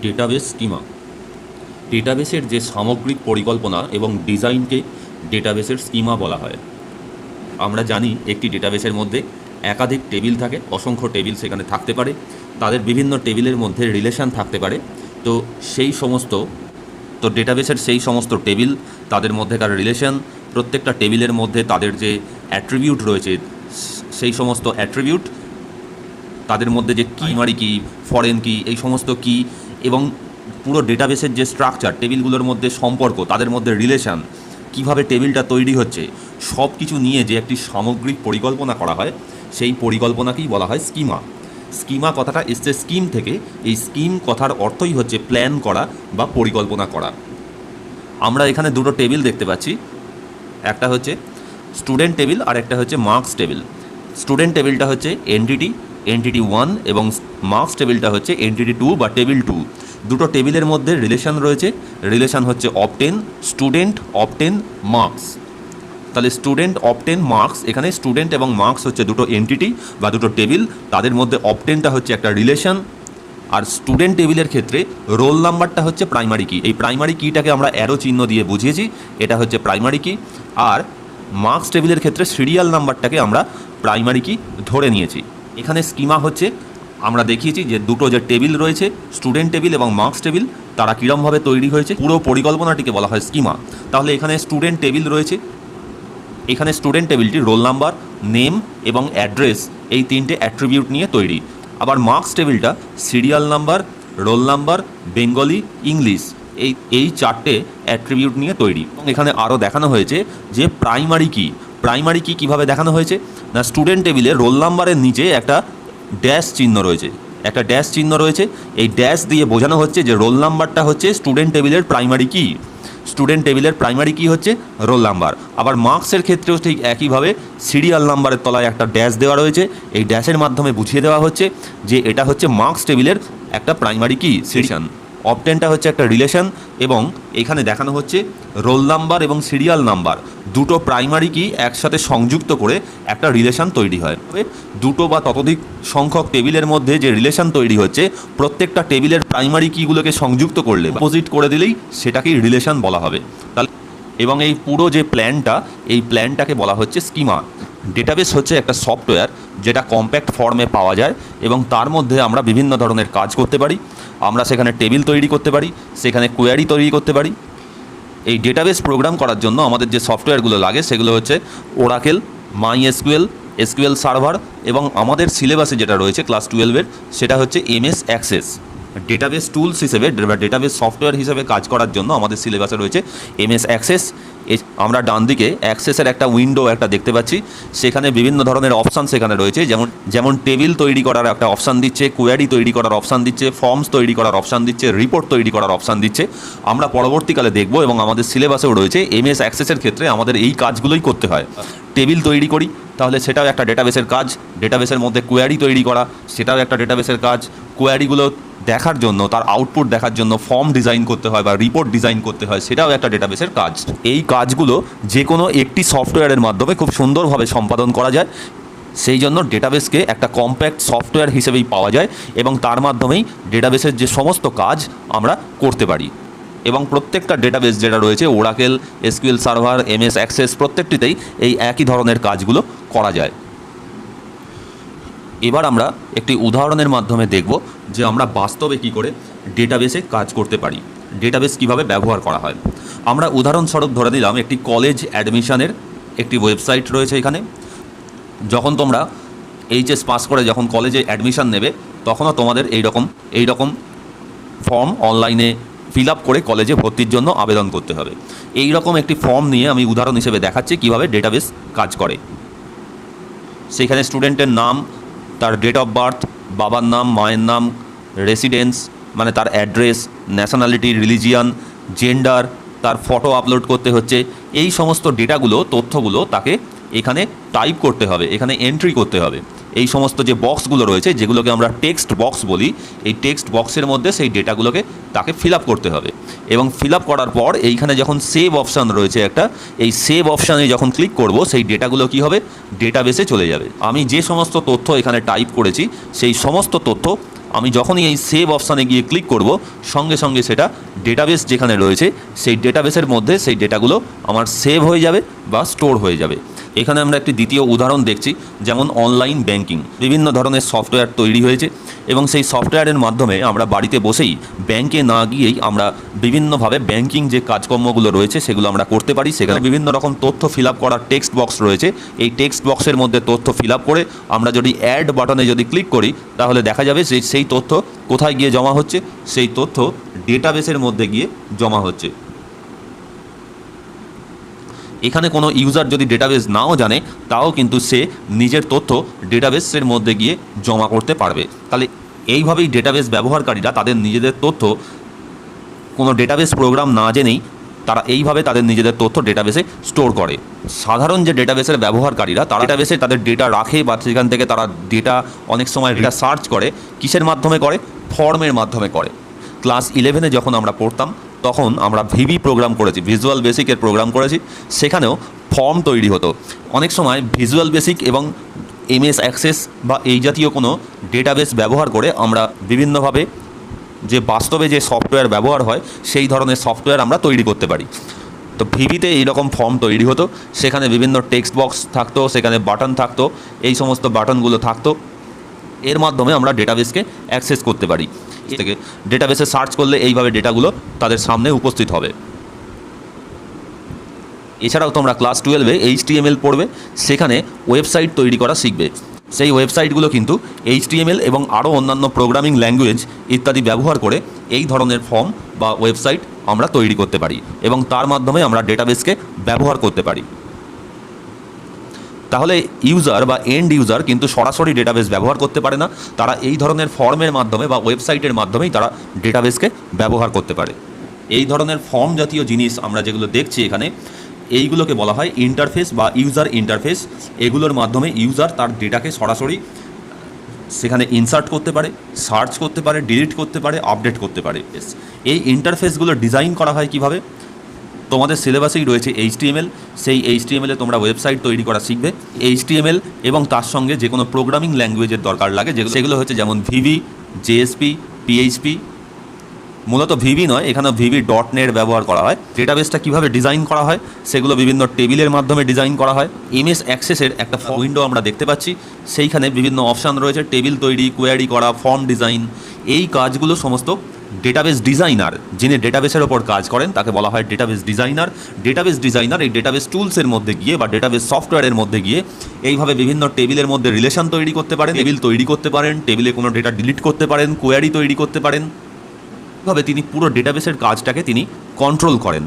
Database schema ডেটাবেসের যে সামগ্রিক পরিকল্পনা এবং ডিজাইনকে ডেটাবেসের স্কিমা বলা হয়। আমরা জানি একটি ডেটাবেসের মধ্যে একাধিক টেবিল থাকে, অসংখ্য টেবিল সেখানে থাকতে পারে, তাদের বিভিন্ন টেবিলের মধ্যে রিলেশান থাকতে পারে। তো ডেটাবেসের সেই সমস্ত টেবিল, তাদের মধ্যেকার রিলেশন, প্রত্যেকটা টেবিলের মধ্যে তাদের যে অ্যাট্রিবিউট রয়েছে সেই সমস্ত অ্যাট্রিবিউট, তাদের মধ্যে যে প্রাইমারি কি, ফরেন কি, এই সমস্ত কি, এবং পুরো ডেটাবেসের যে স্ট্রাকচার, টেবিলগুলোর মধ্যে সম্পর্ক, তাদের মধ্যে রিলেশান, কিভাবে টেবিলটা তৈরি হচ্ছে, সব কিছু নিয়ে যে একটি সামগ্রিক পরিকল্পনা করা হয়, সেই পরিকল্পনাকেই বলা হয় স্কিমা। স্কিমা কথাটা এসছে স্কিম থেকে। এই স্কিম কথার অর্থই হচ্ছে প্ল্যান করা বা পরিকল্পনা করা। আমরা এখানে দুটো টেবিল দেখতে পাচ্ছি, একটা হচ্ছে স্টুডেন্ট টেবিল আর একটা হচ্ছে মার্কস টেবিল। স্টুডেন্ট টেবিলটা হচ্ছে এনটিটি 1 এবং মার্কস টেবিলটা হচ্ছে এনটিটি 2 বা টেবিল 2। দুটো টেবিলের মধ্যে রিলেশান রয়েছে, রিলেশান হচ্ছে অবটেন স্টুডেন্ট, অবটেন মার্কস। তাহলে স্টুডেন্ট, অবটেন, মার্কস, এখানে স্টুডেন্ট এবং মার্কস হচ্ছে দুটো এনটিটি বা দুটো টেবিল, তাদের মধ্যে অবটেনটা হচ্ছে একটা রিলেশান। আর স্টুডেন্ট টেবিলের ক্ষেত্রে রোল নাম্বারটা হচ্ছে প্রাইমারি কি। এই প্রাইমারি কিটাকে আমরা অ্যারো চিহ্ন দিয়ে বুঝিয়েছি, এটা হচ্ছে প্রাইমারি কি। আর মার্কস টেবিলের ক্ষেত্রে সিরিয়াল নাম্বারটাকে আমরা প্রাইমারি কি ধরে নিয়েছি। এখানে স্কিমা হচ্ছে আমরা দেখিয়েছি যে দুটো যে টেবিল রয়েছে, স্টুডেন্ট টেবিল এবং মার্কস টেবিল, তারা কীরমভাবে তৈরি হয়েছে, পুরো পরিকল্পনাটিকে বলা হয় স্কিমা। তাহলে এখানে স্টুডেন্ট টেবিল রয়েছে, এখানে স্টুডেন্ট টেবিলটি রোল নাম্বার, নেম এবং অ্যাড্রেস, এই তিনটে অ্যাট্রিবিউট নিয়ে তৈরি। আবার মার্কস টেবিলটা serial number, roll number, Bengali, English, এই চারটে অ্যাট্রিবিউট নিয়ে তৈরি। এবং এখানে আরও দেখানো হয়েছে যে প্রাইমারি কি কীভাবে দেখানো হয়েছে না, স্টুডেন্ট টেবিলে রোল নাম্বারের নিচে একটা ড্যাশ চিহ্ন রয়েছে, এই ড্যাশ দিয়ে বোঝানো হচ্ছে যে রোল নাম্বারটা হচ্ছে স্টুডেন্ট টেবিলের প্রাইমারি কি। স্টুডেন্ট টেবিলের প্রাইমারি কি হচ্ছে রোল নাম্বার। আবার মার্কসের ক্ষেত্রেও ঠিক একইভাবে সিরিয়াল নাম্বারের তলায় একটা ড্যাশ দেওয়া রয়েছে, এই ড্যাশের মাধ্যমে বুঝিয়ে দেওয়া হচ্ছে যে এটা হচ্ছে মার্কস টেবিলের একটা প্রাইমারি কি সিরিয়াল। অবটেনটা হচ্ছে একটা রিলেশন, এবং এখানে দেখানো হচ্ছে রোল নাম্বার এবং সিরিয়াল নাম্বার দুটো প্রাইমারি কি একসাথে সংযুক্ত করে একটা রিলেশন তৈরি হয়। তবে দুটো বা ততোধিক সংখ্যক টেবিলের মধ্যে যে রিলেশন তৈরি হচ্ছে, প্রত্যেকটা টেবিলের প্রাইমারি কিগুলোকে সংযুক্ত করলে, অপোজিট করে দিলেই সেটাকেই রিলেশন বলা হবে। তাহলে এবং এই পুরো যে প্ল্যানটা, এই প্ল্যানটাকে বলা হচ্ছে স্কিমা। ডেটাবেস হচ্ছে একটা সফটওয়্যার যেটা কম্প্যাক্ট ফর্মে পাওয়া যায়, এবং তার মধ্যে আমরা বিভিন্ন ধরনের কাজ করতে পারি। আমরা সেখানে টেবিল তৈরি করতে পারি, সেখানে কোয়ারি তৈরি করতে পারি। এই ডেটাবেস প্রোগ্রাম করার জন্য আমাদের যে সফটওয়্যারগুলো লাগে সেগুলো হচ্ছে ওরাকেল, মাইএসকিউএল, এসকিউএল সার্ভার, এবং আমাদের সিলেবাসে যেটা রয়েছে ক্লাস 12-এর সেটা হচ্ছে এমএস অ্যাক্সেস। ডেটাবেস টুলস হিসেবে বা ডেটাবেস সফটওয়্যার হিসেবে কাজ করার জন্য আমাদের সিলেবাসে রয়েছে এমএস অ্যাক্সেস। আমরা ডান দিকে অ্যাক্সেসের একটা উইন্ডো একটা দেখতে পাচ্ছি, সেখানে বিভিন্ন ধরনের অপশান সেখানে রয়েছে, যেমন টেবিল তৈরি করার একটা অপশান দিচ্ছে, কোয়ারি তৈরি করার অপশান দিচ্ছে, ফর্মস তৈরি করার অপশান দিচ্ছে, রিপোর্ট তৈরি করার অপশান দিচ্ছে। আমরা পরবর্তীকালে দেখব, এবং আমাদের সিলেবাসেও রয়েছে এমএস অ্যাক্সেসের ক্ষেত্রে আমাদের এই কাজগুলোই করতে হয়। টেবিল তৈরি করি, তাহলে সেটাও একটা ডেটাবেসের কাজ। ডেটাবেসের মধ্যে কোয়ারি তৈরি করা, সেটাও একটা ডেটাবেসের কাজ। কোয়ারিগুলো দেখার জন্য, তার আউটপুট দেখার জন্য ফর্ম ডিজাইন করতে হয় বা রিপোর্ট ডিজাইন করতে হয়, সেটাও একটা ডেটাবেসের কাজ। এই কাজগুলো যে কোনো একটি সফটওয়্যারের মাধ্যমে খুব সুন্দরভাবে সম্পাদন করা যায়। সেই জন্য ডেটাবেসকে একটা কম্প্যাক্ট সফটওয়্যার হিসেবেই পাওয়া যায়, এবং তার মাধ্যমেই ডেটাবেসের যে সমস্ত কাজ আমরা করতে পারি। এবং প্রত্যেকটা ডেটাবেস যেটা রয়েছে, Oracle, SQL server, MS access, প্রত্যেকটিতেই এই একই ধরনের কাজগুলো করা যায়। এবার আমরা একটি উদাহরণের মাধ্যমে দেখব যে আমরা বাস্তবে কী করে ডেটাবেসে কাজ করতে পারি, ডেটাবেস কিভাবে ব্যবহার করা হয়। আমরা উদাহরণস্বরূপ ধরে দিলাম একটি কলেজ অ্যাডমিশনের একটি ওয়েবসাইট রয়েছে এখানে। যখন তোমরা এইচএস পাস করে যখন কলেজে অ্যাডমিশন নেবে, তখনও তোমাদের এই রকম ফর্ম অনলাইনে ফিল আপ করে কলেজে ভর্তির জন্য আবেদন করতে হবে। এই রকম একটি ফর্ম নিয়ে আমি উদাহরণ হিসেবে দেখাচ্ছি কীভাবে ডেটাবেস কাজ করে। সেখানে স্টুডেন্টের নাম, তার ডেট অফ বার্থ, বাবার নাম, মায়ের নাম, রেসিডেন্স মানে তার অ্যাড্রেস, ন্যাশনালিটি, রিলিজিয়ান, জেন্ডার, তার ফটো আপলোড করতে হচ্ছে। এই সমস্ত ডেটাগুলো, তথ্যগুলো তাকে এখানে টাইপ করতে হবে, এখানে এন্ট্রি করতে হবে। এই সমস্ত যে বক্সগুলো রয়েছে, যেগুলোকে আমরা টেক্সট বক্স বলি, এই টেক্সট বক্সের মধ্যে সেই ডেটাগুলোকে তাকে ফিল আপ করতে হবে। এবং ফিল আপ করার পর এইখানে যখন সেভ অপশান রয়েছে একটা, এই সেভ অপশানে যখন ক্লিক করব, সেই ডেটাগুলো কী হবে, ডেটাবেসে চলে যাবে। আমি যে সমস্ত তথ্য এখানে টাইপ করেছি সেই সমস্ত তথ্য আমি যখনই এই সেভ অপশানে গিয়ে ক্লিক করব সঙ্গে সঙ্গে সেটা ডেটাবেস যেখানে রয়েছে সেই ডেটাবেসের মধ্যে সেই ডেটাগুলো আমার সেভ হয়ে যাবে বা স্টোর হয়ে যাবে। এখানে আমরা একটি দ্বিতীয় উদাহরণ দেখছি, যেমন অনলাইন ব্যাংকিং। বিভিন্ন ধরনের সফটওয়্যার তৈরি হয়েছে এবং সেই সফটওয়্যারের মাধ্যমে আমরা বাড়িতে বসেই ব্যাংকে না গিয়েই আমরা বিভিন্নভাবে ব্যাংকিং যে কাজকর্মগুলো রয়েছে সেগুলো আমরা করতে পারি। সেখানে বিভিন্ন রকম তথ্য ফিল আপ করার টেক্সট বক্স রয়েছে। এই টেক্সট বক্সের মধ্যে তথ্য ফিল আপ করে আমরা যদি অ্যাড বাটনে যদি ক্লিক করি তাহলে দেখা যাবে যে সেই তথ্য কোথায় গিয়ে জমা হচ্ছে, সেই তথ্য ডেটাবেসের মধ্যে গিয়ে জমা হচ্ছে। এখানে কোনো ইউজার যদি ডেটাবেস নাও জানে তাও কিন্তু সে নিজের তথ্য ডেটাবেসের মধ্যে গিয়ে জমা করতে পারবে। তাহলে এইভাবেই ডেটাবেস ব্যবহারকারীরা তাদের নিজেদের তথ্য কোনো ডেটাবেস প্রোগ্রাম না জেনেই তারা এইভাবে তাদের নিজেদের তথ্য ডেটাবেসে স্টোর করে। সাধারণ যে ডেটাবেসের ব্যবহারকারীরা তারা ডেটাবেসে তাদের ডেটা রাখে বা সেখান থেকে তারা ডেটা অনেক সময় ডেটা সার্চ করে, কিসের মাধ্যমে করে? ফর্মের মাধ্যমে করে। ক্লাস 11-এ যখন আমরা পড়তাম তখন আমরা ভিবি প্রোগ্রাম করেছি, ভিজুয়াল বেসিকের প্রোগ্রাম করেছি। সেখানেও ফর্ম তৈরি হতো। অনেক সময় ভিজুয়াল বেসিক এবং এমএস অ্যাক্সেস বা এই জাতীয় কোনো ডেটাবেস ব্যবহার করে আমরা বিভিন্নভাবে যে বাস্তবে যে সফটওয়্যার ব্যবহার হয় সেই ধরনের সফটওয়্যার আমরা তৈরি করতে পারি। তো ভিভিতে এইরকম ফর্ম তৈরি হতো, সেখানে বিভিন্ন টেক্সট বক্স থাকতো, সেখানে বাটন থাকতো, এই সমস্ত বাটনগুলো থাকতো। এর মাধ্যমে আমরা ডেটাবেসকে অ্যাক্সেস করতে পারি। থেকে ডেটাবেসে সার্চ করলে এইভাবে ডেটাগুলো তাদের সামনে উপস্থিত হবে। এছাড়াও তোমরা ক্লাস 12-এ HTML পড়বে, সেখানে ওয়েবসাইট তৈরি করা শিখবে। সেই ওয়েবসাইটগুলো কিন্তু HTML এবং আরও অন্যান্য প্রোগ্রামিং ল্যাঙ্গুয়েজ ইত্যাদি ব্যবহার করে এই ধরনের ফর্ম বা ওয়েবসাইট আমরা তৈরি করতে পারি এবং তার মাধ্যমে আমরা ডেটাবেসকে ব্যবহার করতে পারি। তাহলে ইউজার বা এন্ড ইউজার কিন্তু সরাসরি ডেটাবেস ব্যবহার করতে পারে না, তারা এই ধরনের ফর্মের মাধ্যমে বা ওয়েবসাইটের মাধ্যমেই তারা ডেটাবেসকে ব্যবহার করতে পারে। এই ধরনের ফর্ম জাতীয় জিনিস আমরা যেগুলো দেখছি এখানে, এইগুলোকে বলা হয় ইন্টারফেস বা ইউজার ইন্টারফেস। এগুলোর মাধ্যমে ইউজার তার ডেটাকে সরাসরি সেখানে ইনসার্ট করতে পারে, সার্চ করতে পারে, ডিলিট করতে পারে, আপডেট করতে পারে। এই ইন্টারফেসগুলো ডিজাইন করা হয় কিভাবে? তোমাদের সিলেবাসেই রয়েছে HTML। সেই HTML-এ তোমরা ওয়েবসাইট তৈরি করা শিখবে। HTML এবং তার সঙ্গে যে কোনো প্রোগ্রামিং ল্যাঙ্গুয়েজের দরকার লাগে, সেগুলো হচ্ছে যেমন ভিভি, JSP, PHP। মূলত ভিভি নয়, এখানে VB.NET ব্যবহার করা হয়। ডেটাবেসটা কীভাবে ডিজাইন করা হয় সেগুলো বিভিন্ন টেবিলের মাধ্যমে ডিজাইন করা হয়। MS অ্যাক্সেসের একটা উইন্ডো আমরা দেখতে পাচ্ছি, সেইখানে বিভিন্ন অপশান রয়েছে, টেবিল তৈরি, কোয়ারি করা, ফর্ম ডিজাইন। এই কাজগুলো সমস্ত ডেটাবেস ডিজাইনার, যিনি ডেটাবেসের ওপর কাজ করেন তাকে বলা হয় ডেটাবেস ডিজাইনার। ডেটাবেস ডিজাইনার এই ডেটাবেস টুলসের মধ্যে গিয়ে বা ডেটাবেস সফটওয়্যারের মধ্যে গিয়ে এইভাবে বিভিন্ন টেবিলের মধ্যে রিলেশন তৈরি করতে পারেন, টেবিল তৈরি করতে পারেন, টেবিলে কোনো ডেটা ডিলিট করতে পারেন, কোয়ারি তৈরি করতে পারেন। ভাবে তিনি পুরো ডেটাবেসের কাজটাকে তিনি কন্ট্রোল করেন।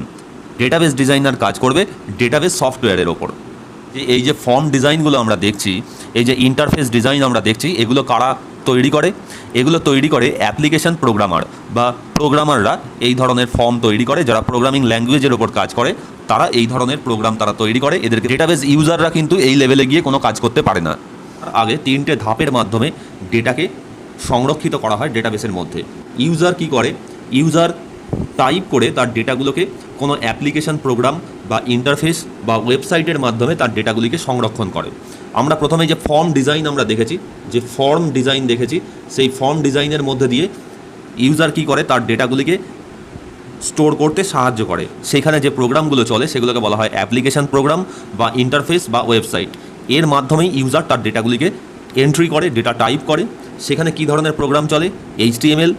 ডেটাবেস ডিজাইনার কাজ করবে ডেটাবেস সফটওয়্যারের ওপর। এই যে ফর্ম ডিজাইনগুলো আমরা দেখছি, এই যে ইন্টারফেস ডিজাইন আমরা দেখছি, এগুলো কারা তৈরি করে? এগুলো তৈরি করে অ্যাপ্লিকেশন প্রোগ্রামার বা প্রোগ্রামাররা এই ধরনের ফর্ম তৈরি করে। যারা প্রোগ্রামিং ল্যাঙ্গুয়েজের ওপর কাজ করে তারা এই ধরনের প্রোগ্রাম তারা তৈরি করে। এদেরকে ডেটাবেস ইউজাররা কিন্তু এই লেভেলে গিয়ে কোনো কাজ করতে পারে না। আগে 3টে ধাপের মাধ্যমে ডেটাকে সংরক্ষিত করা হয় ডেটাবেসের মধ্যে। ইউজার কি করে? ইউজার টাইপ করে তার ডেটাগুলোকে কোনো অ্যাপ্লিকেশন প্রোগ্রাম বা ইন্টারফেস বা ওয়েবসাইটের মাধ্যমে তার ডেটাগুলিকে সংরক্ষণ করে। আমরা প্রথমে যে ফর্ম ডিজাইন আমরা দেখেছি, যে ফর্ম ডিজাইন দেখেছি, সেই ফর্ম ডিজাইনের মধ্যে দিয়ে ইউজার কি করে? তার ডেটাগুলিকে স্টোর করতে সাহায্য করে। সেখানে যে প্রোগ্রামগুলো চলে সেগুলোকে বলা হয় অ্যাপ্লিকেশন প্রোগ্রাম বা ইন্টারফেস বা ওয়েবসাইট। এর মাধ্যমেই ইউজার তার ডেটাগুলিকে এন্ট্রি করে, ডেটা টাইপ করে। সেখানে কী ধরনের প্রোগ্রাম চলে? HTML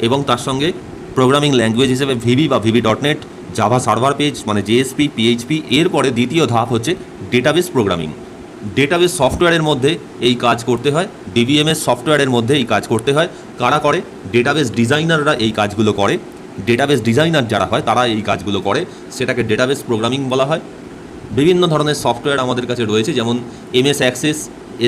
এবং তার সঙ্গে প্রোগ্রামিং ল্যাঙ্গুয়েজ হিসেবে ভিবি বা VB.NET, জাভা সার্ভার পেজ মানে JSP, PHP। এরপরে দ্বিতীয় ধাপ হচ্ছে ডেটাবেস প্রোগ্রামিং। ডেটাবেস সফটওয়্যারের মধ্যে এই কাজ করতে হয়, DBMS সফটওয়্যারের মধ্যে এই কাজ করতে হয়। কারা করে? ডেটাবেস ডিজাইনাররা এই কাজগুলো করে। ডেটাবেস ডিজাইনার যারা হয় তারা এই কাজগুলো করে, সেটাকে ডেটাবেস প্রোগ্রামিং বলা হয়। বিভিন্ন ধরনের সফটওয়্যার আমাদের কাছে রয়েছে, যেমন MS access,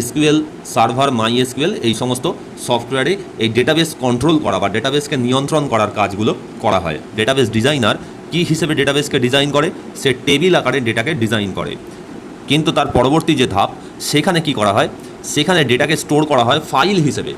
SQL server, MySQL। এই সমস্ত সফটওয়্যারে এই ডেটাবেস কন্ট্রোল করা বা ডেটাবেসকে নিয়ন্ত্রণ করার কাজগুলো করা হয়। ডেটাবেস ডিজাইনার কী হিসেবে ডেটাবেসকে ডিজাইন করে? সে টেবিল আকারে ডেটাকে ডিজাইন করে। কিন্তু তার পরবর্তী যে ধাপ, সেখানে কি করা হয়? সেখানে ডেটাকে স্টোর করা হয় ফাইল হিসেবে।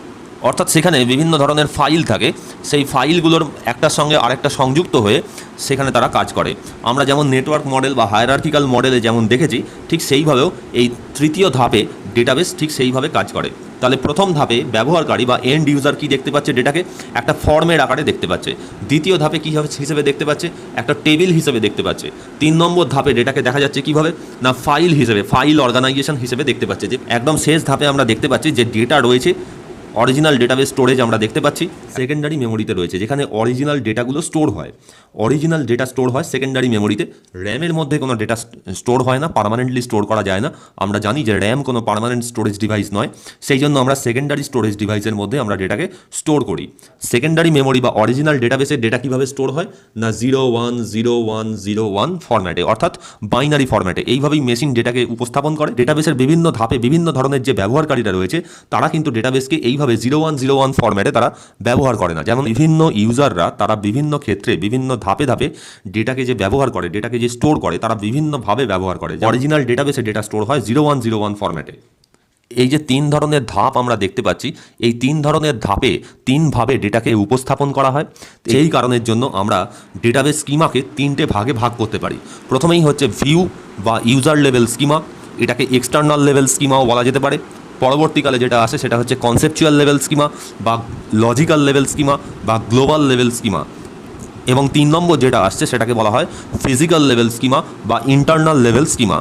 অর্থাৎ সেখানে বিভিন্ন ধরনের ফাইল থাকে, সেই ফাইলগুলোর একটার সঙ্গে আরেকটা সংযুক্ত হয়ে সেখানে তারা কাজ করে। আমরা যেমন নেটওয়ার্ক মডেল বা হায়ারার্কিক্যাল মডেলে যেমন দেখেছি, ঠিক সেইভাবেও এই তৃতীয় ধাপে ডেটাবেস ঠিক সেইভাবে কাজ করে। তাহলে প্রথম ধাপে ব্যবহারকারী বা এন্ড ইউজার কি দেখতে পাচ্ছে, ডেটাকে একটা ফর্মের আকারে দেখতে পাচ্ছে। দ্বিতীয় ধাপে কী হিসেবে দেখতে পাচ্ছে, একটা টেবিল হিসেবে দেখতে পাচ্ছে। 3 নম্বর ধাপে ডেটাকে দেখা যাচ্ছে কীভাবে না ফাইল হিসেবে, ফাইল অর্গানাইজেশন হিসেবে দেখতে পাচ্ছে। যে একদম শেষ ধাপে আমরা দেখতে পাচ্ছি যে ডেটা রয়েছে অরিজিনাল ডেটাবেস স্টোরেজ আমরা দেখতে পাচ্ছি সেকেন্ডারি মেমোরিতে রয়েছে, যেখানে অরিজিনাল ডেটাগুলো স্টোর হয়। অরিজিনাল ডেটা স্টোর হয় সেকেন্ডারি মেমোরিতে। র্যামের মধ্যে কোনো ডেটা স্টোর হয় না, পার্মানেন্টলি স্টোর করা যায় না। আমরা জানি যে র্যাম কোনো পার্মানেন্ট স্টোরেজ ডিভাইস নয়, সেই জন্য আমরা সেকেন্ডারি স্টোরেজ ডিভাইসের মধ্যে আমরা ডেটাকে স্টোর করি। সেকেন্ডারি মেমোরি বা অরিজিনাল ডেটাবেসের ডেটা কীভাবে স্টোর হয় না 0100101 ফরম্যাটে, অর্থাৎ বাইনারি ফরম্যাটে। এইভাবেই মেশিন ডেটাকে উপস্থাপন করে। ডেটাবেসের বিভিন্ন ধাপে বিভিন্ন ধরনের যে ব্যবহারকারীরা রয়েছে তারা কিন্তু ডেটাবেসকে এইভাবে 0101 ফরম্যাটে তারা ব্যবহার করে না। যেমন বিভিন্ন ইউজাররা তারা বিভিন্ন ক্ষেত্রে বিভিন্ন ধাপে ধাপে ডেটাকে যে ব্যবহার করে, ডেটাকে যে স্টোর করে, তারা বিভিন্নভাবে ব্যবহার করে। অরিজিনাল ডেটাবেসে ডেটা স্টোর হয় 0101 ফরম্যাটে। এই যে 3 ধরনের ধাপ আমরা দেখতে পাচ্ছি, এই 3 ধরনের ধাপে 3ভাবে ডেটাকে উপস্থাপন করা হয়। এই কারণের জন্য আমরা ডেটাবেস স্কিমাকে 3টে ভাগে ভাগ করতে পারি। প্রথমেই হচ্ছে ভিউ বা ইউজার লেভেল স্কিমা, এটাকে এক্সটার্নাল লেভেল স্কিমাও বলা যেতে পারে। পরবর্তীকালে যেটা আসে সেটা হচ্ছে কনসেপচুয়াল লেভেল স্কিমা বা লজিক্যাল লেভেল স্কিমা বা গ্লোবাল লেভেল স্কিমা। এবং 3 নম্বর যেটা আসছে সেটাকে বলা হয় ফিজিক্যাল লেভেল স্কিমা বা ইন্টারনাল লেভেল স্কিমা।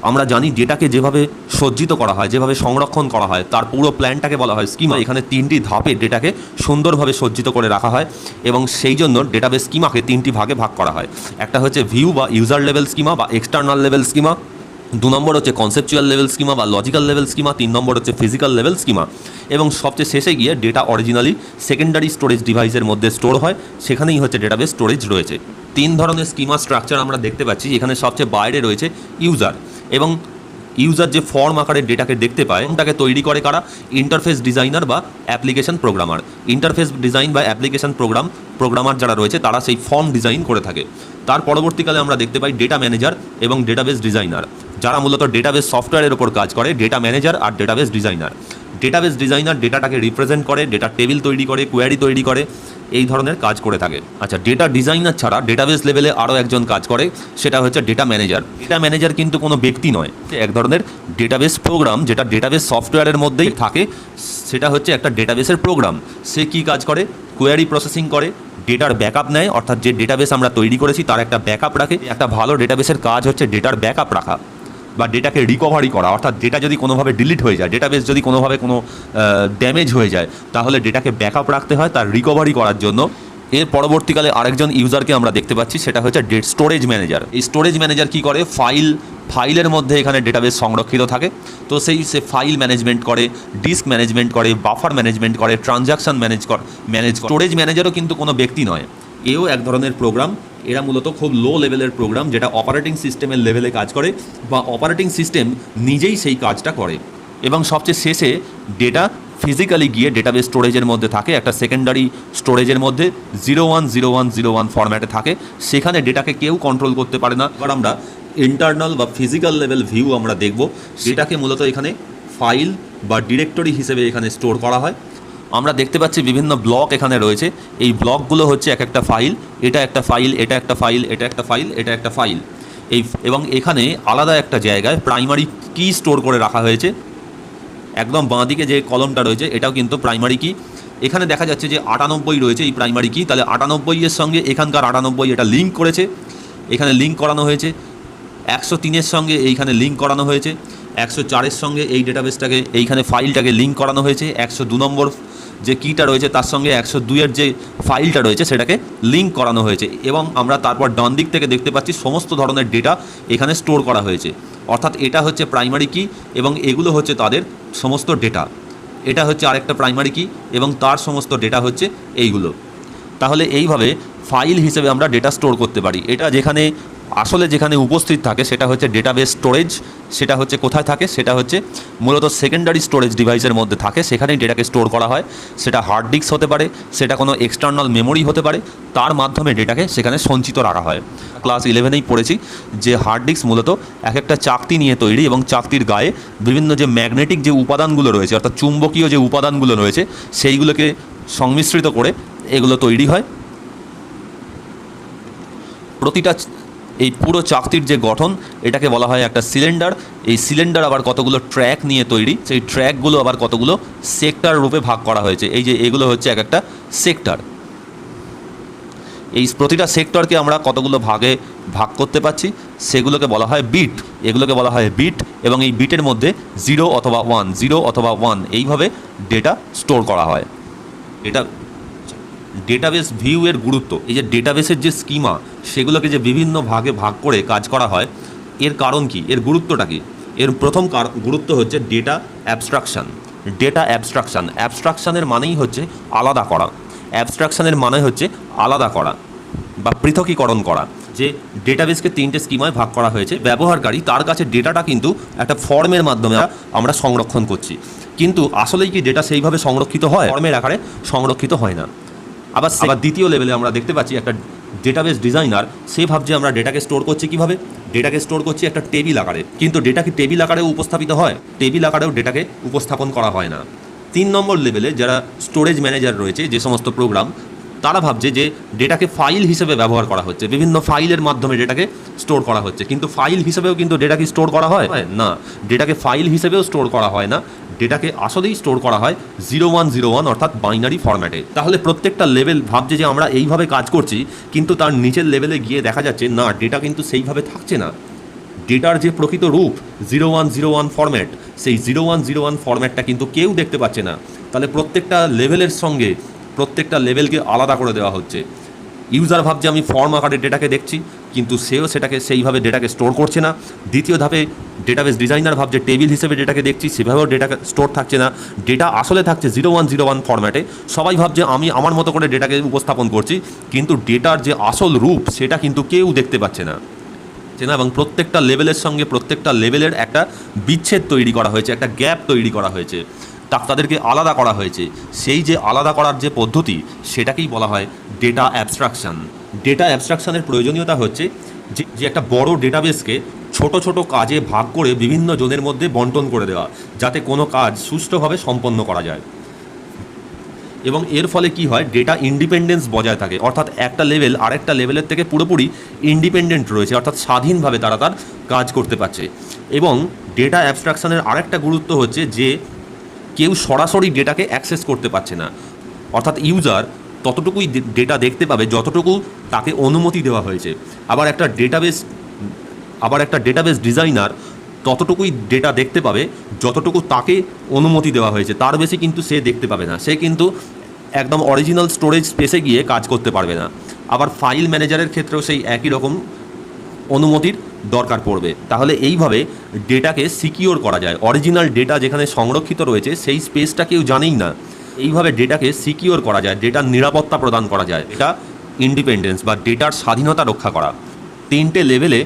আমরা জানি ডেটাকে যেভাবে সজ্জিত করা হয়, যেভাবে সংরক্ষণ করা হয়, তার পুরো প্ল্যানটাকে বলা হয় স্কিমা। এখানে 3টি ধাপে ডেটাকে সুন্দরভাবে সজ্জিত করে রাখা হয় এবং সেই জন্য ডেটাবেস স্কিমাকে 3টি ভাগে ভাগ করা হয়। একটা হচ্ছে ভিউ বা ইউজার লেভেল স্কিমা বা এক্সটার্নাল লেভেল স্কিমা, 2 নম্বর হচ্ছে কনসেপচুয়াল লেভেল স্কিমা বা লজিক্যাল লেভেল স্কিমা, 3 নম্বর হচ্ছে ফিজিক্যাল লেভেল স্কিমা। এবং সবচেয়ে শেষে গিয়ে ডেটা অরিজিনালি সেকেন্ডারি স্টোরেজ ডিভাইসের মধ্যে স্টোর হয়, সেখানেই হচ্ছে ডেটাবেস স্টোরেজ রয়েছে। 3 ধরনের স্কিমা স্ট্রাকচার আমরা দেখতে পাচ্ছি। এখানে সবচেয়ে বাইরে রয়েছে ইউজার, এবং ইউজার যে ফর্ম আকারে ডেটাকে দেখতে পায় তাকে তৈরি করে কারা, ইন্টারফেস ডিজাইনার বা অ্যাপ্লিকেশন প্রোগ্রামার। ইন্টারফেস ডিজাইন বা অ্যাপ্লিকেশন প্রোগ্রামার যারা রয়েছে তারা সেই ফর্ম ডিজাইন করে থাকে। তার পরবর্তীকালে আমরা দেখতে পাই ডেটা ম্যানেজার এবং ডেটাবেস ডিজাইনার, যারা মূলত ডেটাবেস সফটওয়্যারের ওপর কাজ করে। ডেটা ম্যানেজার আর ডেটাবেস ডিজাইনার। ডেটাবেস ডিজাইনার ডেটাটাকে রিপ্রেজেন্ট করে, ডেটা টেবিল তৈরি করে, কোয়ারি তৈরি করে, এই ধরনের কাজ করে থাকে। আচ্ছা, ডেটা ডিজাইনার ছাড়া ডেটাবেস লেভেলে আরও একজন কাজ করে, সেটা হচ্ছে ডেটা ম্যানেজার। ডেটা ম্যানেজার কিন্তু কোনো ব্যক্তি নয়, এক ধরনের ডেটাবেস প্রোগ্রাম যেটা ডেটাবেস সফটওয়্যারের মধ্যেই থাকে। সেটা হচ্ছে একটা ডেটাবেসের প্রোগ্রাম। সে কি কাজ করে, কোয়ারি প্রসেসিং করে, ডেটার ব্যাকআপ নেয়, অর্থাৎ যে ডেটাবেস আমরা তৈরি করেছি তার একটা ব্যাকআপ রাখে। একটা ভালো ডেটাবেসের কাজ হচ্ছে ডেটার ব্যাকআপ রাখা বা ডেটাকে রিকভারি করা, অর্থাৎ ডেটা যদি কোনোভাবে ডিলিট হয়ে যায়, ডেটাবেস যদি কোনোভাবে কোনো ড্যামেজ হয়ে যায়, তাহলে ডেটাকে ব্যাকআপ রাখতে হয় তার রিকভারি করার জন্য। এর পরবর্তীকালে আরেকজন ইউজারকে আমরা দেখতে পাচ্ছি, সেটা হচ্ছে স্টোরেজ ম্যানেজার। এই স্টোরেজ ম্যানেজার কী করে, ফাইলের মধ্যে এখানে ডেটাবেস সংরক্ষিত থাকে, তো সে ফাইল ম্যানেজমেন্ট করে, ডিস্ক ম্যানেজমেন্ট করে, বাফার ম্যানেজমেন্ট করে, ট্রানজাকশন ম্যানেজ করে। স্টোরেজ ম্যানেজারও কিন্তু কোনো ব্যক্তি নয়, এও এক ধরনের প্রোগ্রাম। এরা মূলত খুব লো লেভেলের প্রোগ্রাম, যেটা অপারেটিং সিস্টেমের লেভেলে কাজ করে বা অপারেটিং সিস্টেম নিজেই সেই কাজটা করে। এবং সবচেয়ে শেষে ডেটা ফিজিক্যালি গিয়ে ডেটাবেস স্টোরেজের মধ্যে থাকে, একটা সেকেন্ডারি স্টোরেজের মধ্যে 010101 ফরম্যাটে থাকে। সেখানে ডেটাকে কেউ কন্ট্রোল করতে পারে না। এবার আমরা ইন্টারনাল বা ফিজিক্যাল লেভেল ভিউ আমরা দেখব। ডেটাকে মূলত এখানে ফাইল বা ডিরেক্টরি হিসেবে এখানে স্টোর করা হয়। আমরা দেখতে পাচ্ছি বিভিন্ন ব্লক এখানে রয়েছে। এই ব্লকগুলো হচ্ছে এক একটা ফাইল, এটা একটা ফাইল, এটা একটা ফাইল, এটা একটা ফাইল, এটা একটা ফাইল। এবং এখানে আলাদা একটা জায়গায় প্রাইমারি কি স্টোর করে রাখা হয়েছে। একদম বাঁদিকে যে কলমটা রয়েছে এটাও কিন্তু প্রাইমারি কি। এখানে দেখা যাচ্ছে যে 98 রয়েছে এই প্রাইমারি কি, তাহলে 98 সঙ্গে এখানকার 98 এটা লিঙ্ক করেছে, এখানে লিঙ্ক করানো হয়েছে। 103 সঙ্গে এইখানে লিঙ্ক করানো হয়েছে, 104 সঙ্গে এই ডেটাবেসটাকে এইখানে ফাইলটাকে লিঙ্ক করানো হয়েছে, 102 নম্বর যে কিটা রয়েছে তার সঙ্গে 102 যে ফাইলটা রয়েছে সেটাকে লিঙ্ক করানো হয়েছে। এবং আমরা তারপর ডান দিক থেকে দেখতে পাচ্ছি সমস্ত ধরনের ডেটা এখানে স্টোর করা হয়েছে, অর্থাৎ এটা হচ্ছে প্রাইমারি কি এবং এগুলো হচ্ছে তাদের সমস্ত ডেটা। এটা হচ্ছে আরেকটা প্রাইমারি কি এবং তার সমস্ত ডেটা হচ্ছে এইগুলো। তাহলে এইভাবে ফাইল হিসেবে আমরা ডেটা স্টোর করতে পারি। এটা যেখানে উপস্থিত থাকে সেটা হচ্ছে ডেটাবেস স্টোরেজ। সেটা হচ্ছে কোথায় থাকে, সেটা হচ্ছে মূলত সেকেন্ডারি স্টোরেজ ডিভাইসের মধ্যে থাকে, সেখানেই ডেটাকে স্টোর করা হয়। সেটা হার্ড ডিস্ক হতে পারে, সেটা কোনো এক্সটার্নাল মেমোরি হতে পারে, তার মাধ্যমে ডেটাকে সেখানে সঞ্চিত রাখা হয়। ক্লাস 11এই পড়েছি যে হার্ড ডিস্ক মূলত এক একটা চাকতি নিয়ে তৈরি এবং চাকতির গায়ে বিভিন্ন যে ম্যাগনেটিক যে উপাদানগুলো রয়েছে, অর্থাৎ চুম্বকীয় যে উপাদানগুলো রয়েছে সেইগুলোকে সংমিশ্রিত করে এগুলো তৈরি হয়। এই পুরো চাকতির যে গঠন এটাকে বলা হয় একটা সিলিন্ডার। এই সিলিন্ডার আবার কতগুলো ট্র্যাক নিয়ে তৈরি, সেই ট্র্যাকগুলো আবার কতগুলো সেক্টর রূপে ভাগ করা হয়েছে। এই যে এগুলো হচ্ছে এক একটা সেক্টর। এই প্রতিটা সেক্টরকে আমরা কতগুলো ভাগে ভাগ করতে পারছি সেগুলোকে বলা হয় বিট। এগুলোকে বলা হয় বিট, এবং এই বিটের মধ্যে 0 অথবা 1, 0 অথবা 1 এইভাবে ডেটা স্টোর করা হয়। এটা ডেটাবেস ভিউ এর গুরুত্ব। এই যে ডেটাবেসের যে স্কিমা সেগুলোকে যে বিভিন্ন ভাগে ভাগ করে কাজ করা হয়, এর কারণ কি, এর গুরুত্বটা কি? এর প্রথম গুরুত্ব হচ্ছে ডেটা অ্যাবস্ট্রাকশন। ডেটা অ্যাবস্ট্রাকশন, অ্যাবস্ট্রাকশনের মানেই হচ্ছে আলাদা করা। অ্যাবস্ট্রাকশনের মানে হচ্ছে আলাদা করা বা পৃথকীকরণ করা। যে ডেটাবেসকে 3টে স্কিমায় ভাগ করা হয়েছে। ব্যবহারকারী তার কাছে ডেটাটা কিন্তু একটা ফর্মের মাধ্যমে আমরা সংরক্ষণ করছি, কিন্তু আসলেই কি ডেটা সেইভাবে সংরক্ষিত হয়? ফর্মের আকারে সংরক্ষিত হয় না। আবার দ্বিতীয় লেভেলে আমরা দেখতে পাচ্ছি একটা ডেটাবেস ডিজাইনার সে ভাবছে আমরা ডেটাকে স্টোর করছি কীভাবে, ডেটাকে স্টোর করছি একটা টেবিল আকারে, কিন্তু ডেটা কি টেবিল আকারেও উপস্থাপিত হয়? টেবিল আকারেও ডেটাকে উপস্থাপন করা হয় না। 3 নম্বর লেভেলে যারা স্টোরেজ ম্যানেজার রয়েছে, যে সমস্ত প্রোগ্রাম, তারা ভাবছে যে ডেটাকে ফাইল হিসেবে ব্যবহার করা হচ্ছে, বিভিন্ন ফাইলের মাধ্যমে ডেটাকে স্টোর করা হচ্ছে, কিন্তু ফাইল হিসেবেও কিন্তু ডেটাকে স্টোর করা হয় না। ডেটাকে ফাইল হিসেবেও স্টোর করা হয় না, ডেটাকে আসলেই স্টোর করা হয় 0101 অর্থাৎ বাইনারি ফরম্যাটে। তাহলে প্রত্যেকটা লেভেল ভাবছে যে আমরা এইভাবে কাজ করছি, কিন্তু তার নিচের লেভেলে গিয়ে দেখা যাচ্ছে না, ডেটা কিন্তু সেইভাবে থাকছে না। ডেটার যে প্রকৃত রূপ 0101 ফরম্যাট, সেই 0101 ফরম্যাটটা কিন্তু কেউ দেখতে পাচ্ছে না। তাহলে প্রত্যেকটা লেভেলের সঙ্গে প্রত্যেকটা লেভেলকে আলাদা করে দেওয়া হচ্ছে। ইউজার ভাবছে আমি ফর্ম আকারে ডেটাকে দেখছি, কিন্তু সেও সেটাকে সেইভাবে ডেটাকে স্টোর করছে না। দ্বিতীয় ধাপে ডেটাবেস ডিজাইনার ভাবছে টেবিল হিসেবে ডেটাকে দেখছি, সেভাবেও ডেটাকে স্টোর থাকছে না। ডেটা আসলে থাকছে 0101 ফরম্যাটে। সবাই ভাবছে আমি আমার মতো করে ডেটাকে উপস্থাপন করছি, কিন্তু ডেটার যে আসল রূপ সেটা কিন্তু কেউ দেখতে পাচ্ছে না। এবং প্রত্যেকটা লেভেলের সঙ্গে প্রত্যেকটা লেভেলের একটা বিচ্ছেদ তৈরি করা হয়েছে, একটা গ্যাপ তৈরি করা হয়েছে, তাদেরকে আলাদা করা হয়েছে। সেই যে আলাদা করার যে পদ্ধতি সেটাকেই বলা হয় ডেটা অ্যাবস্ট্রাকশন। ডেটা অ্যাবস্ট্রাকশনের প্রয়োজনীয়তা হচ্ছে যে একটা বড় ডেটাবেসকে ছোট ছোট কাজে ভাগ করে বিভিন্ন জনের মধ্যে বন্টন করে দেওয়া, যাতে কোনো কাজ সুষ্ঠুভাবে সম্পন্ন করা যায়। এবং এর ফলে কি হয়, ডেটা ইন্ডিপেন্ডেন্স বজায় থাকে, অর্থাৎ একটা লেভেল আরেকটা লেভেলের থেকে পুরোপুরি ইন্ডিপেন্ডেন্ট রয়েছে, অর্থাৎ স্বাধীনভাবে তারা তার কাজ করতে পারছে। এবং ডেটা অ্যাবস্ট্রাকশনের আরেকটা গুরুত্ব হচ্ছে যে কেউ সরাসরি ডেটাকে অ্যাক্সেস করতে পারছে না, অর্থাৎ ইউজার ততটুকুই ডেটা দেখতে পাবে যতটুকু তাকে অনুমতি দেওয়া হয়েছে। আবার একটা ডেটাবেস ডিজাইনার ততটুকুই ডেটা দেখতে পাবে যতটুকু তাকে অনুমতি দেওয়া হয়েছে, তার বেশি কিন্তু সে দেখতে পাবে না। সে কিন্তু একদম অরিজিনাল স্টোরেজ স্পেসে গিয়ে কাজ করতে পারবে না। আবার ফাইল ম্যানেজারের ক্ষেত্রেও সেই একই রকম অনুমতির দরকার পড়বে। তাহলে এইভাবে ডেটাকে সিকিওর করা যায়। অরিজিনাল ডেটা যেখানে সংরক্ষিত রয়েছে সেই স্পেসটা কেউ জানেই না। এইভাবে ডেটাকে সিকিওর করা যায়, ডেটার নিরাপত্তা প্রদান করা যায়, এটা ইন্ডিপেন্ডেন্স বা ডেটার স্বাধীনতা রক্ষা করা। 3টে লেভেলে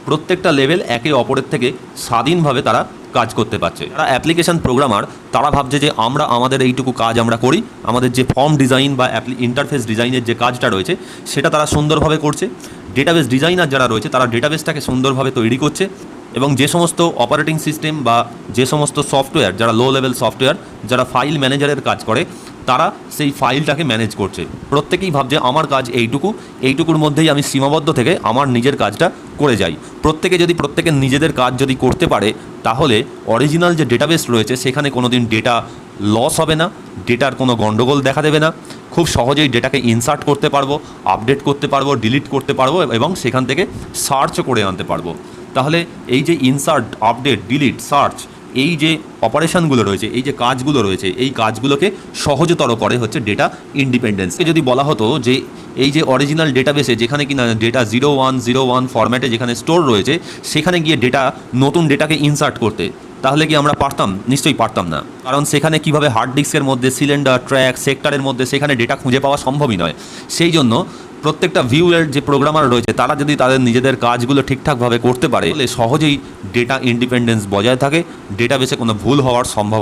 প্রত্যেকটা লেভেল একে অপরের থেকে স্বাধীনভাবে তারা কাজ করতে পারছে। যারা অ্যাপ্লিকেশন প্রোগ্রামার তারা ভাবছে যে আমরা আমাদের এইটুকু কাজ আমরা করি, আমাদের যে ফর্ম ডিজাইন বা ইন্টারফেস ডিজাইনের যে কাজটা রয়েছে সেটা তারা সুন্দরভাবে করছে। ডেটাবেস ডিজাইনার যারা রয়েছে তারা ডেটাবেসটাকে সুন্দরভাবে তৈরি করছে, এবং যে সমস্ত অপারেটিং সিস্টেম বা যে সমস্ত সফটওয়্যার, যারা লো লেভেল সফটওয়্যার, যারা ফাইল ম্যানেজারের কাজ করে, তারা সেই ফাইলটাকে ম্যানেজ করছে। প্রত্যেকেই ভাবছে আমার কাজ এইটুকুর মধ্যেই আমি সীমাবদ্ধ থেকে আমার নিজের কাজটা করে যাই। প্রত্যেকে যদি প্রত্যেকের নিজেদের কাজ যদি করতে পারে, তাহলে অরিজিনাল যে ডেটাবেস রয়েছে সেখানে কোনো দিন ডেটা লস হবে না, ডেটার কোনো গণ্ডগোল দেখা দেবে না। খুব সহজেই ডেটাকে ইনসার্ট করতে পারবো, আপডেট করতে পারবো, ডিলিট করতে পারবো, এবং সেখান থেকে সার্চও করে আনতে পারবো। তাহলে এই যে ইনসার্ট, আপডেট, ডিলিট, সার্চ, এই যে অপারেশনগুলো রয়েছে, এই যে কাজগুলো রয়েছে, এই কাজগুলোকে সহজতর করে হচ্ছে ডেটা ইন্ডিপেন্ডেন্স। যদি বলা হতো যে এই যে অরিজিনাল ডেটাবেসে যেখানে কিনা ডেটা 0101 ফরম্যাটে যেখানে স্টোর রয়েছে সেখানে গিয়ে নতুন ডেটাকে ইনসার্ট করতে, তাহলে কি আমরা পারতাম? নিশ্চয়ই পারতাম না। কারণ সেখানে কিভাবে হার্ড ডিস্কের মধ্যে, সিলিন্ডার, ট্র্যাক, সেক্টরের মধ্যে সেখানে ডেটা খুঁজে পাওয়া সম্ভবই নয়। সেই জন্য প্রত্যেকটা ভিউয়ের যে প্রোগ্রামার রয়েছে তারা যদি তাদের নিজেদের কাজগুলো ঠিকঠাকভাবে করতে পারে, তাহলে সহজেই ডেটা ইন্ডিপেন্ডেন্স বজায় থাকে, ডেটাবেসে কোনো ভুল হওয়ার সম্ভাবনা